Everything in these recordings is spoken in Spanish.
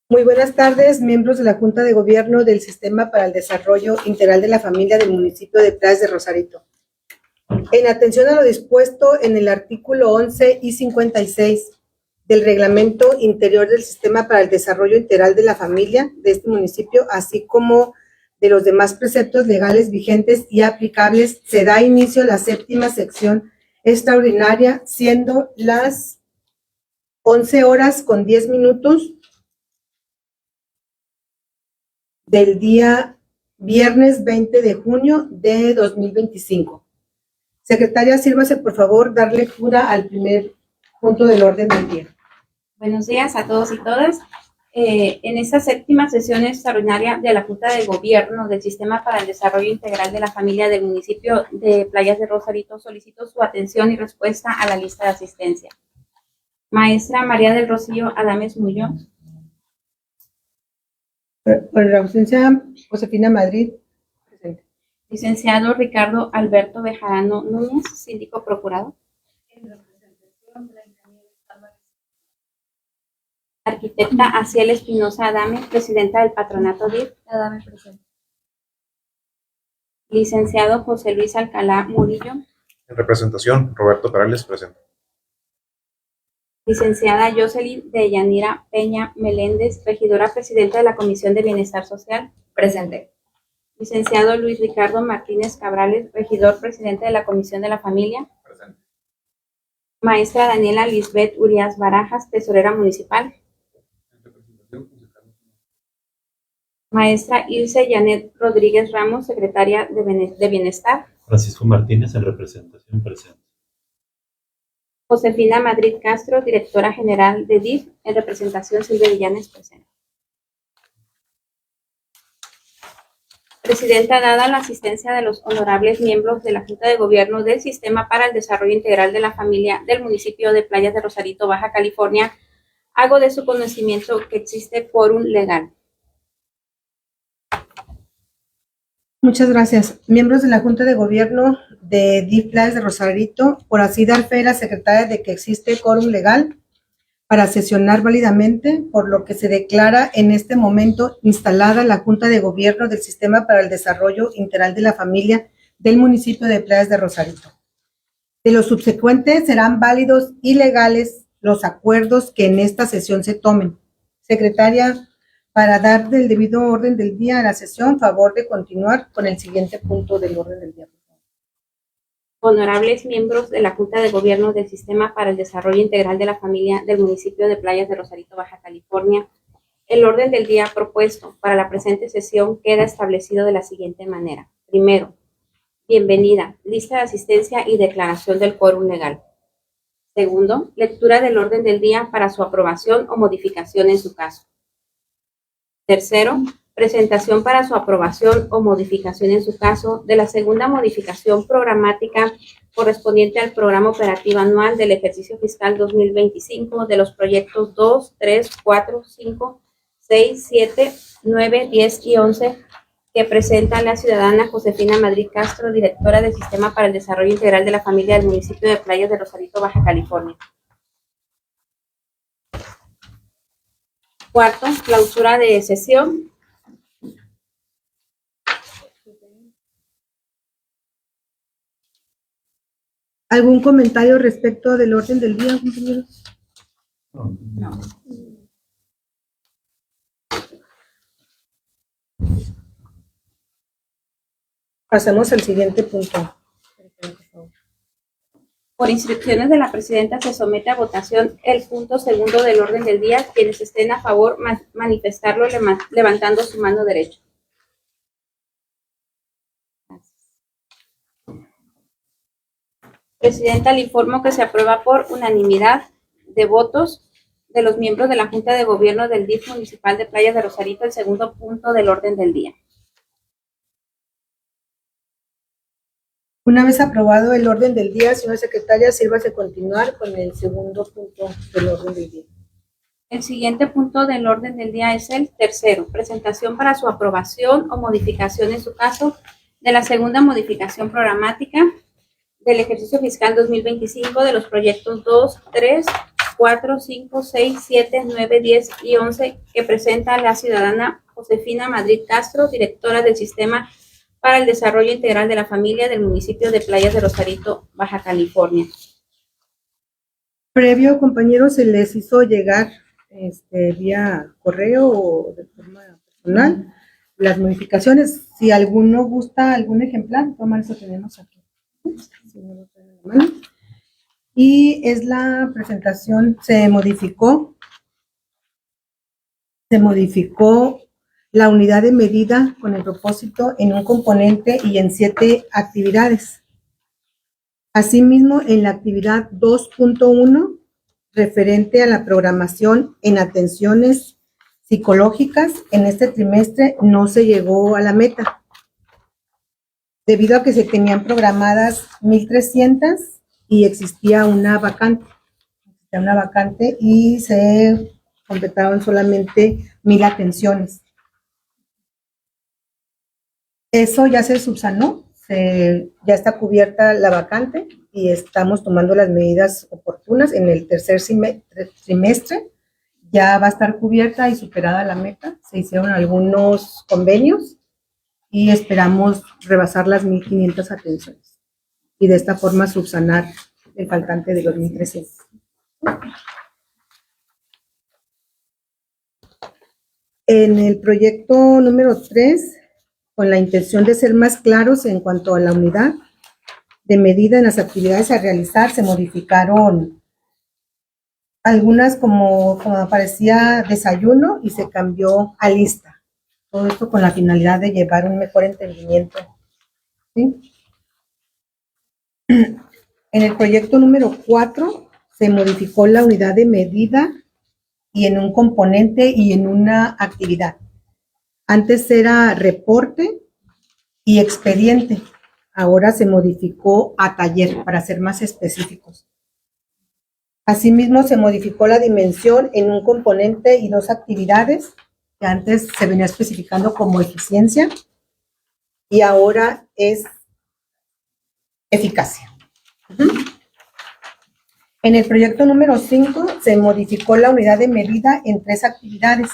Muy buenas tardes, miembros de la Junta de Gobierno del Sistema para el Desarrollo Integral de la Familia del municipio de Playas de Rosarito. En atención a lo dispuesto en el artículo 11 y 56 del Reglamento Interior del Sistema para el Desarrollo Integral de la Familia de este municipio, así como de los demás preceptos legales vigentes y aplicables, se da inicio a la séptima sección extraordinaria, siendo las 11:10 del día viernes 20 de junio de 2025. Secretaria, sírvase por favor dar lectura al primer punto del orden del día. Buenos días a todos y todas. En esta séptima sesión extraordinaria de la Junta de Gobierno del Sistema para el Desarrollo Integral de la Familia del municipio de Playas de Rosarito, solicito su atención y respuesta a la lista de asistencia. Maestra María del Rocío Adames Muñoz. Por la ausencia, Josefina Madrid, presente. Licenciado Ricardo Alberto Bejarano Núñez, síndico procurador. En representación, Arquitecta Aciel Espinosa Adame, presidenta del Patronato DIF. Adame presente. Licenciado José Luis Alcalá Murillo. En representación, Roberto Perales, presente. Licenciada Jocelyn Deyanira Peña Meléndez, regidora presidenta de la Comisión de Bienestar Social. Presente. Licenciado Luis Ricardo Martínez Cabrales, regidor presidente de la Comisión de la Familia. Presente. Maestra Daniela Lisbeth Urias Barajas, tesorera municipal. En representación, Maestra Ilse Janet Rodríguez Ramos, secretaria de Bienestar. Francisco Martínez, en representación, presente. Josefina Madrid Castro, directora general de DIF, en representación Silvia Villanes, presente. Presidenta, dada la asistencia de los honorables miembros de la Junta de Gobierno del Sistema para el Desarrollo Integral de la Familia del municipio de Playas de Rosarito, Baja California, hago de su conocimiento que existe quórum legal. Muchas gracias. Miembros de la Junta de Gobierno de DIF Playas de Rosarito, por así dar fe a la secretaria de que existe quórum legal para sesionar válidamente, por lo que se declara en este momento instalada la Junta de Gobierno del Sistema para el Desarrollo Integral de la Familia del municipio de Playas de Rosarito. De los subsecuentes serán válidos y legales los acuerdos que en esta sesión se tomen. Secretaria, para dar del debido orden del día a la sesión, favor de continuar con el siguiente punto del orden del día. Honorables miembros de la Junta de Gobierno del Sistema para el Desarrollo Integral de la Familia del municipio de Playas de Rosarito, Baja California, el orden del día propuesto para la presente sesión queda establecido de la siguiente manera. Primero, bienvenida, lista de asistencia y declaración del quórum legal. Segundo, lectura del orden del día para su aprobación o modificación en su caso. Tercero, presentación para su aprobación o modificación en su caso de la segunda modificación programática correspondiente al programa operativo anual del ejercicio fiscal 2025 de los proyectos 2, 3, 4, 5, 6, 7, 9, 10 y 11 que presenta la ciudadana Josefina Madrid Castro, directora del Sistema para el Desarrollo Integral de la Familia del municipio de Playas de Rosarito, Baja California. Cuarto, clausura de sesión. ¿Algún comentario respecto del orden del día, compañeros? No. Pasemos al siguiente punto. Por instrucciones de la presidenta se somete a votación el punto segundo del orden del día. Quienes estén a favor, manifestarlo levantando su mano derecha. Presidenta, le informo que se aprueba por unanimidad de votos de los miembros de la Junta de Gobierno del DIF Municipal de Playas de Rosarito el segundo punto del orden del día. Una vez aprobado el orden del día, señora secretaria, sírvase continuar con el segundo punto del orden del día. El siguiente punto del orden del día es el tercero, presentación para su aprobación o modificación en su caso de la segunda modificación programática del ejercicio fiscal 2025 de los proyectos 2, 3, 4, 5, 6, 7, 9, 10 y 11 que presenta la ciudadana Josefina Madrid Castro, directora del Sistema para el Desarrollo Integral de la Familia del municipio de Playas de Rosarito, Baja California. Previo, compañeros, se les hizo llegar vía correo o de forma personal las modificaciones. Si alguno gusta algún ejemplar, tomar eso tenemos aquí. Si no lo traen a la mano. Y es la presentación, se modificó la unidad de medida con el propósito en un componente y en 7 actividades. Asimismo, en la actividad 2.1, referente a la programación en atenciones psicológicas, en este trimestre no se llegó a la meta, debido a que se tenían programadas 1,300 y existía una vacante. Y se completaron solamente 1,000 atenciones. Eso ya se subsanó, ya está cubierta la vacante y estamos tomando las medidas oportunas. En el tercer trimestre ya va a estar cubierta y superada la meta. Se hicieron algunos convenios y esperamos rebasar las 1,500 atenciones y de esta forma subsanar el faltante de los 1,300. En el proyecto número 3, con la intención de ser más claros en cuanto a la unidad de medida en las actividades a realizar, se modificaron algunas como aparecía desayuno y se cambió a lista. Todo esto con la finalidad de llevar un mejor entendimiento. ¿Sí? En el proyecto número 4 se modificó la unidad de medida y en un componente y en una actividad. Antes era reporte y expediente. Ahora se modificó a taller para ser más específicos. Asimismo, se modificó la dimensión en un componente y 2 actividades, que antes se venía especificando como eficiencia y ahora es eficacia. En el proyecto número 5 se modificó la unidad de medida en 3 actividades.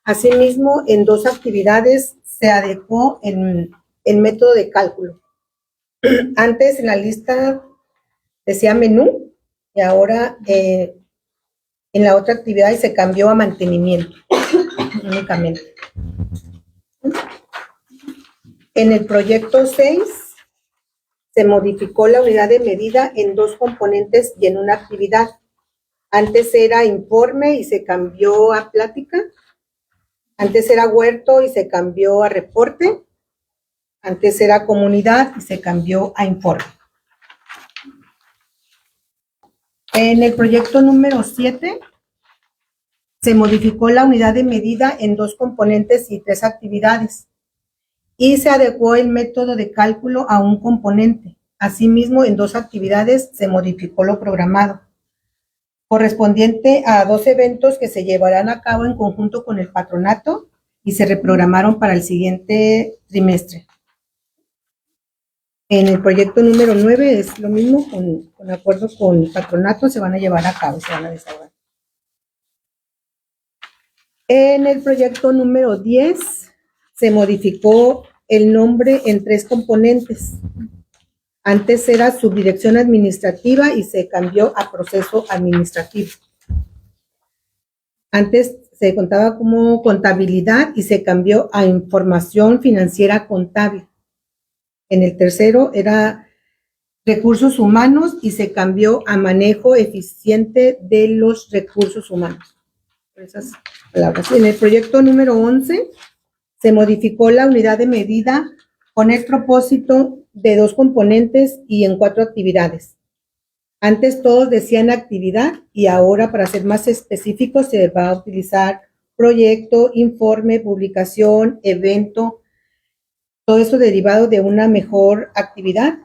Asimismo, en 2 actividades se adecuó el método de cálculo. Antes en la lista decía menú y ahora en la otra actividad se cambió a mantenimiento únicamente. En el proyecto 6 se modificó la unidad de medida en 2 componentes y en una actividad. Antes era informe y se cambió a plática. Antes era huerto y se cambió a reporte. Antes era comunidad y se cambió a informe. En el proyecto número 7 se modificó la unidad de medida en 2 componentes y 3 actividades y se adecuó el método de cálculo a un componente. Asimismo, en 2 actividades se modificó lo programado, correspondiente a 2 eventos que se llevarán a cabo en conjunto con el patronato y se reprogramaron para el siguiente trimestre. En el proyecto número 9 es lo mismo, con acuerdo con el patronato se van a llevar a cabo, se van a desahogar. En el proyecto número 10 se modificó el nombre en 3 componentes. Antes era subdirección administrativa y se cambió a proceso administrativo. Antes se contaba como contabilidad y se cambió a información financiera contable. En el tercero era recursos humanos y se cambió a manejo eficiente de los recursos humanos. Esas palabras. En el proyecto número 11 se modificó la unidad de medida con el propósito de 2 componentes y en 4 actividades. Antes todos decían actividad y ahora, para ser más específicos, se va a utilizar proyecto, informe, publicación, evento, todo eso derivado de una mejor actividad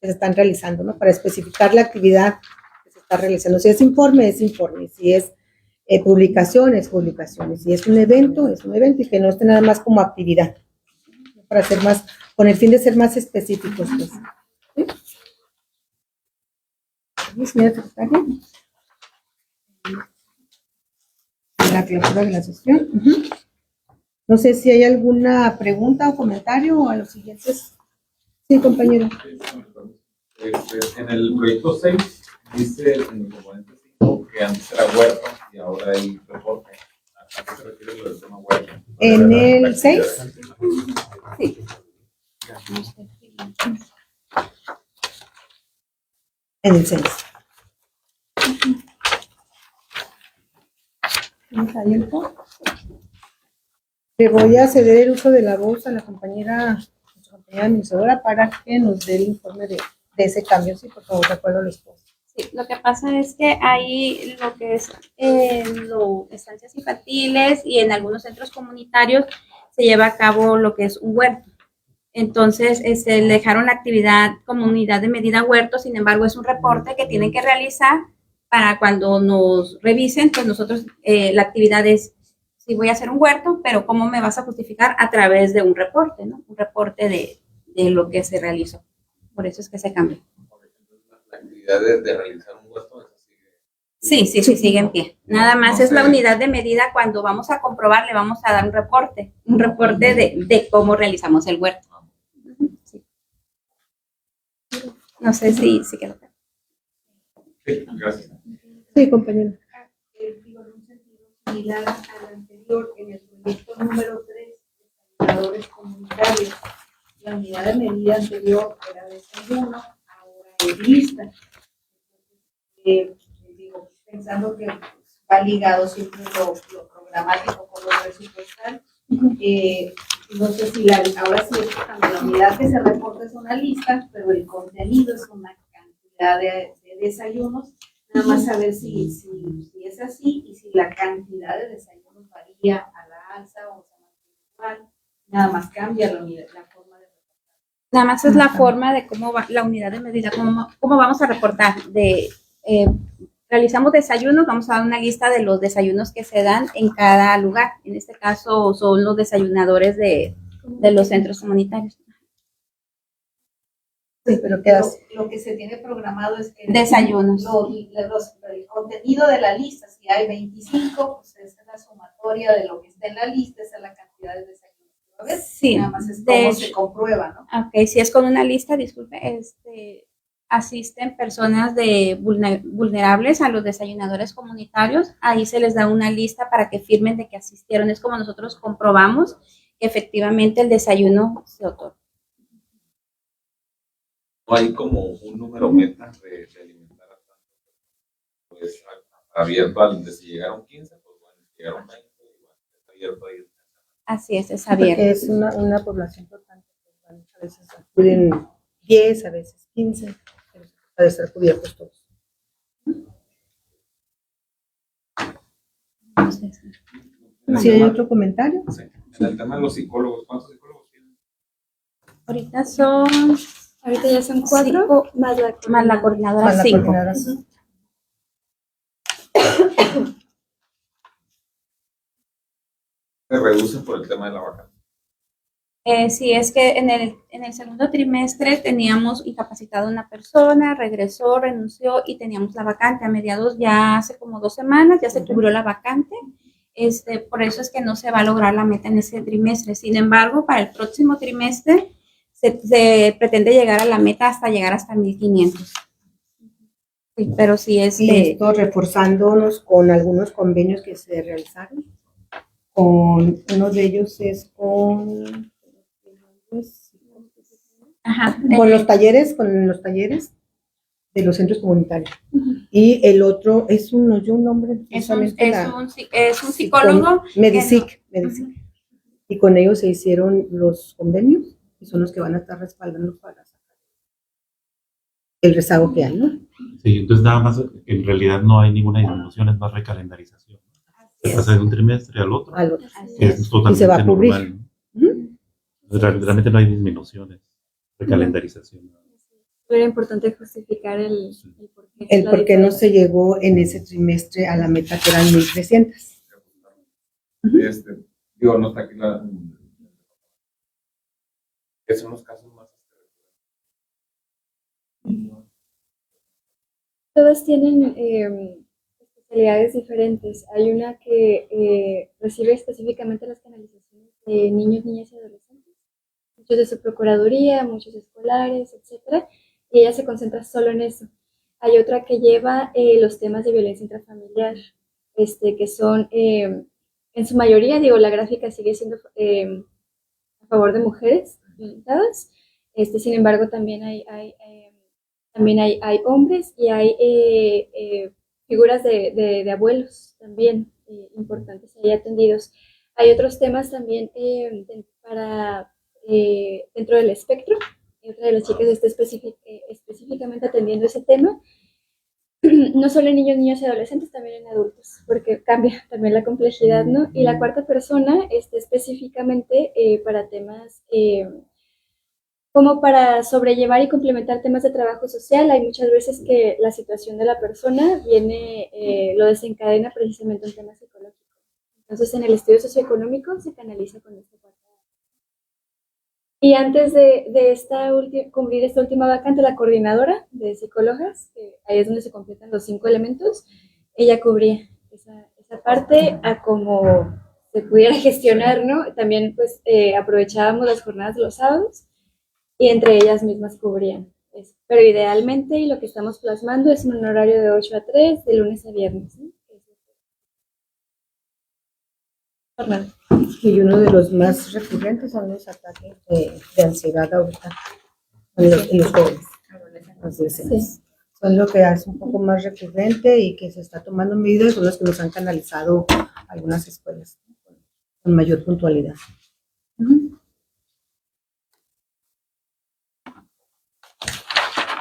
que se están realizando, ¿no? Para especificar la actividad que se está realizando. Si es informe, si es publicación, es publicación, si es un evento, y que no esté nada más como actividad, para ser más, con el fin de ser más específicos, pues. ¿Sí? Señora secretaria. La clausura de la sesión. No sé si hay alguna pregunta o comentario a los siguientes. Sí, compañero. En el proyecto 6 dice en el componente 5 que antes era huerto y ahora hay reporte. ¿A qué se refiere lo del tema huerto? En el 6. Sí. En el 6. Le voy a ceder el uso de la voz a la compañera, nuestra compañera administradora, para que nos dé el informe de ese cambio. Sí, por favor, de acuerdo a los postos. Sí, lo que pasa es que hay lo que es estancias infantiles y en algunos centros comunitarios se lleva a cabo lo que es un huerto. Entonces, le dejaron la actividad como unidad de medida huerto, sin embargo, es un reporte que tienen que realizar para cuando nos revisen, pues nosotros, la actividad es, sí voy a hacer un huerto, pero ¿cómo me vas a justificar? A través de un reporte, ¿no? Un reporte de lo que se realizó. Por eso es que se cambia. La actividad de realizar un huerto es así. Sí, sigue en pie. Nada más es la unidad de medida. Cuando vamos a comprobar, le vamos a dar un reporte de cómo realizamos el huerto. Sí. No sé si quedó claro. Sí, gracias. Sí, compañero. Digo, en un sentido similar al anterior, en el proyecto número 3, de cuidadores comunitarios, la unidad de medida anterior era desayuno, ahora es lista. Digo, pensando que va ligado siempre lo programático con lo presupuestal, no sé si ahora sí es cuando la unidad que se reporta es una lista, pero el contenido es una cantidad de desayunos. Nada más saber si es así y si la cantidad de desayunos varía a la alza o se mantiene igual. Nada más cambia la forma de reportar. Nada más es la forma de cómo va la unidad de medida, cómo vamos a reportar. Realizamos desayunos, vamos a dar una lista de los desayunos que se dan en cada lugar. En este caso son los desayunadores de los centros comunitarios. Sí, pero lo que se tiene programado es que Desayunos. El contenido de la lista, si hay 25, pues esa es la sumatoria de lo que está en la lista, esa es la cantidad de desayunos. ¿Ves? Sí. Nada más es cómo se comprueba, ¿no? Ok, si es con una lista, disculpe, asisten personas vulnerables a los desayunadores comunitarios, ahí se les da una lista para que firmen de que asistieron. Es como nosotros comprobamos que efectivamente el desayuno se otorga. No hay como un número meta de alimentar a tanto. Pues abierto al de si llegaron 15, pues bueno, si llegaron 20, igual, está abierto ahí. Así es porque abierto. es una población total. A veces acuden 10, a veces 15, pero para estar cubiertos todos. ¿Sí hay otro comentario? Sí. En el tema de los psicólogos, ¿cuántos psicólogos tienen? Ahorita ya son 4, más la coordinadora Más la 5. coordinadora, sí. Se reducen por el tema de la vacante. Sí, es que en el segundo trimestre teníamos incapacitado a una persona, regresó, renunció y teníamos la vacante. A mediados, ya hace como 2 semanas, ya se cubrió la vacante. Por eso es que no se va a lograr la meta en ese trimestre. Sin embargo, para el próximo trimestre se pretende llegar a la meta hasta llegar hasta 1,500. Sí, pero sí es Y esto reforzándonos con algunos convenios que se realizaron. Uno de ellos es con los talleres de los centros comunitarios. Y el otro es un nombre. Es un psicólogo. Medicic. Y con ellos se hicieron los convenios y son los que van a estar respaldando para sacar el rezago que hay, ¿no? Sí, entonces nada más, en realidad no hay ninguna disminución, es más recalendarización. Se pasa de un trimestre al otro. Es totalmente y se va a cubrir. normal, ¿no? Realmente no hay disminuciones, recalendarización. Era importante justificar el por qué no se llegó en ese trimestre a la meta que eran 1,300. Digo, no está aquí que son los casos más. Todas tienen especialidades diferentes. Hay una que recibe específicamente las canalizaciones de niños, niñas y adolescentes, muchos de su procuraduría, muchos escolares, etcétera, y ella se concentra solo en eso. Hay otra que lleva los temas de violencia intrafamiliar, que son, en su mayoría, digo, la gráfica sigue siendo a favor de mujeres violentadas. Sin embargo, también hay hombres y hay figuras de abuelos también importantes ahí atendidos. Hay otros temas también dentro del espectro. Otra de las chicas está específicamente atendiendo ese tema, no solo en niños, niñas y adolescentes, también en adultos, porque cambia también la complejidad, ¿no? Y la cuarta persona está específicamente para temas como para sobrellevar y complementar temas de trabajo social. Hay muchas veces que la situación de la persona lo desencadena precisamente un tema psicológico. Entonces, en el estudio socioeconómico se canaliza con esta cuarta. Y antes de cumplir esta última vacante, la coordinadora de psicólogas, que ahí es donde se completan los 5 elementos, ella cubría esa parte a como se pudiera gestionar, ¿no? También pues aprovechábamos las jornadas de los sábados y entre ellas mismas cubrían eso. Pero idealmente, y lo que estamos plasmando es un horario de 8 a 3, de lunes a viernes, ¿no? Jornada. Y uno de los más recurrentes son los ataques de ansiedad ahorita en los jóvenes, adolescentes. Sí. Son lo que es un poco más recurrente y que se está tomando medidas, son los que nos han canalizado algunas escuelas, ¿no? Con mayor puntualidad.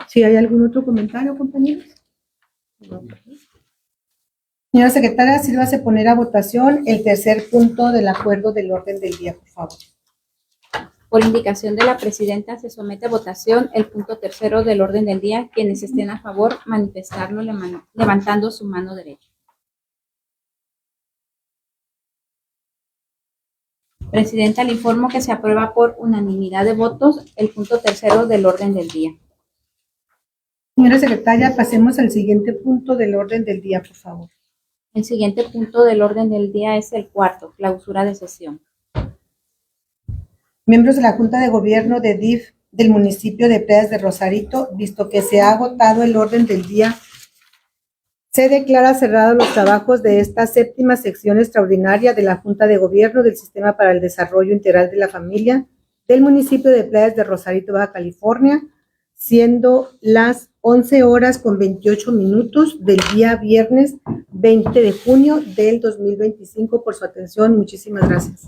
¿Sí hay algún otro comentario, compañeros? No. Señora secretaria, sírvase poner a votación el tercer punto del acuerdo del orden del día, por favor. Por indicación de la presidenta, se somete a votación el punto tercero del orden del día. Quienes estén a favor, manifestarlo levantando su mano derecha. Presidenta, le informo que se aprueba por unanimidad de votos el punto tercero del orden del día. Señora secretaria, pasemos al siguiente punto del orden del día, por favor. El siguiente punto del orden del día es el cuarto, clausura de sesión. Miembros de la Junta de Gobierno de DIF del municipio de Playas de Rosarito, visto que se ha agotado el orden del día, se declara cerrados los trabajos de esta séptima sección extraordinaria de la Junta de Gobierno del Sistema para el Desarrollo Integral de la Familia del municipio de Playas de Rosarito, Baja California, siendo las 11:28 del día viernes 20 de junio del 2025. Por su atención, muchísimas gracias.